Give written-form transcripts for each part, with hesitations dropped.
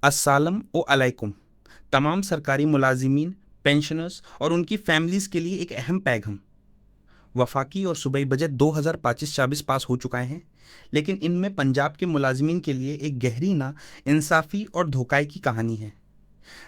अस्सलाम अलैकुम। तमाम सरकारी मुलाजिमीन, पेंशनर्स और उनकी फैमिलीज के लिए एक अहम पैगाम। वफाकी और सूबाई बजट 2025-26 पास हो चुका है, लेकिन इनमें पंजाब के मुलाजिमीन के लिए एक गहरी ना इंसाफी और धोखाई की कहानी है।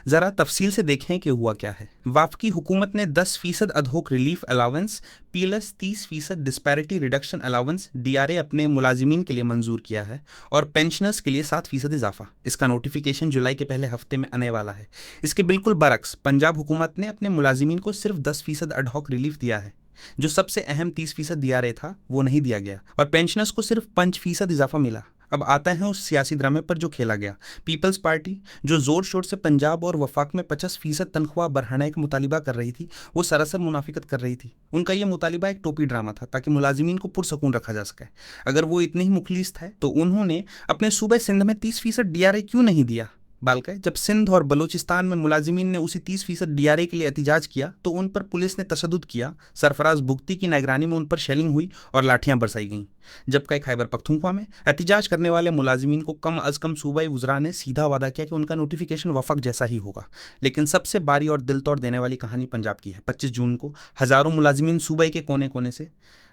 ज़रा तफसील से देखें कि हुआ क्या है। वफाकी हुकूमत ने 10% ad hoc relief allowance plus 30% disparity reduction allowance DRA अपने मुलाजिमीन के लिए मंजूर किया है और पेंशनर्स के लिए 7% इजाफा। इसका नोटिफिकेशन जुलाई के पहले हफ्ते में आने वाला है। इसके बिल्कुल बरक्स पंजाब हुकूमत ने अपने मुलाजिमीन को सिर्फ 10% अडहॉक रिलीफ दिया है। जो सबसे अहम 30% DRA था वो नहीं दिया गया और पेंशनर्स को सिर्फ 5% इजाफा मिला। अब आता है उस सियासी ड्रामे पर जो खेला गया। पीपल्स पार्टी, जो जोर शोर से पंजाब और वफाक में 50% तनख्वाह बढ़ाने का मुतालिबा कर रही थी, वो सरासर मुनाफिकत कर रही थी। उनका ये मुतालिबा एक टोपी ड्रामा था ताकि मुलाजिमीन को पुरसकून रखा जा सके। अगर वो इतने ही मुखलिस थे तो उन्होंने अपने सूबे सिंध में 30% DRA क्यों नहीं दिया? बालका, जब सिंध और बलूचिस्तान में मुलाजिमीन ने उसी 30% DRA के लिए एहतिजाज किया तो उन पर पुलिस ने तशद्दुद किया। सरफराज भुगती की निगरानी में उन पर शेलिंग हुई और लाठियां बरसाई गईं। जबकि खैबर पख्तूनख्वा में एहतिजाज करने वाले मुलाजिमीन को कम अज कम सूबाई वज़रा ने सीधा वादा किया कि उनका नोटिफिकेशन वफाक जैसा ही होगा। लेकिन सबसे बारी और दिल तोड़ देने वाली कहानी पंजाब की है। 25 जून को हज़ारों मुलाजिमीन सूबाई के कोने कोने से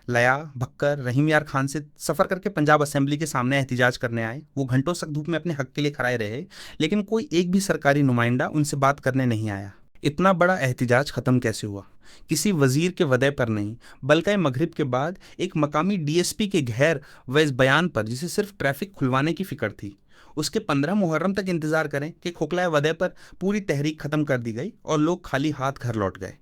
लया, भक्कर, रहीम यार खान से सफ़र करके पंजाब असेंबली के सामने एहतिजाज करने आए। वो घंटों तक धूप में अपने हक के लिए खड़े रहे, लेकिन कोई एक भी सरकारी नुमाइंदा उनसे बात करने नहीं आया। इतना बड़ा एहतिजाज ख़त्म कैसे हुआ? किसी वजीर के वदय पर नहीं, बल्कि मगरिब के बाद एक मकामी DSP के गैर वैज बयान पर, जिसे सिर्फ ट्रैफिक खुलवाने की फिक्र थी। उसके 15 मुहर्रम तक इंतजार करें कि खोखलाए वदय पर पूरी तहरीक खत्म कर दी गई और लोग खाली हाथ घर लौट गए।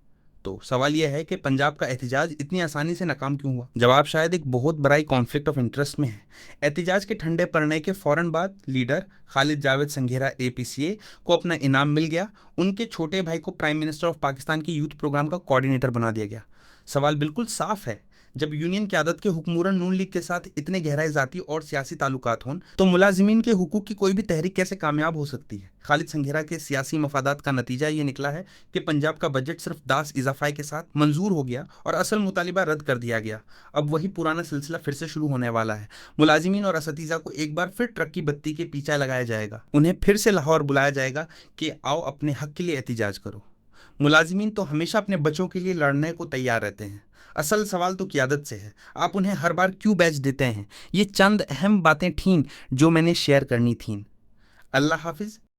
तो सवाल यह है कि पंजाब का एहतिजाज इतनी आसानी से नाकाम क्यों हुआ? जवाब शायद एक बहुत बड़ा कॉन्फ्लिक्ट ऑफ इंटरेस्ट में है। एहतिजाज के ठंडे पड़ने के फौरन बाद लीडर खालिद जावेद संघेरा APCA को अपना इनाम मिल गया। उनके छोटे भाई को प्राइम मिनिस्टर ऑफ पाकिस्तान के यूथ प्रोग्राम का कोऑर्डिनेटर बना दिया गया। सवाल बिल्कुल साफ है, जब यूनियन क़यादत के हुक्मरान नून लीग के साथ इतने गहराई ज़ाती और सियासी ताल्लुकात हों तो मुलाजिमीन के हुकूक की कोई भी तहरीक कैसे कामयाब हो सकती है? खालिद संघेरा के सियासी मफादात का नतीजा ये निकला है कि पंजाब का बजट सिर्फ 10 इजाफे के साथ मंजूर हो गया और असल मुतालिबा रद्द कर दिया गया। अब वही पुराना सिलसिला फिर से शुरू होने वाला है। मुलाजिमीन और असतीज़ा को एक बार फिर ट्रक की बत्ती के पीछे लगाया जाएगा। उन्हें फिर से लाहौर बुलाया जाएगा कि आओ अपने हक के लिए एहतिजाज करो। मुलाजिमीन तो हमेशा अपने बच्चों के लिए लड़ने को तैयार रहते हैं। असल सवाल तो क़यादत से है, आप उन्हें हर बार क्यों बैच देते हैं? ये चंद अहम बातें थीं जो मैंने शेयर करनी थीं। अल्लाह हाफिज़।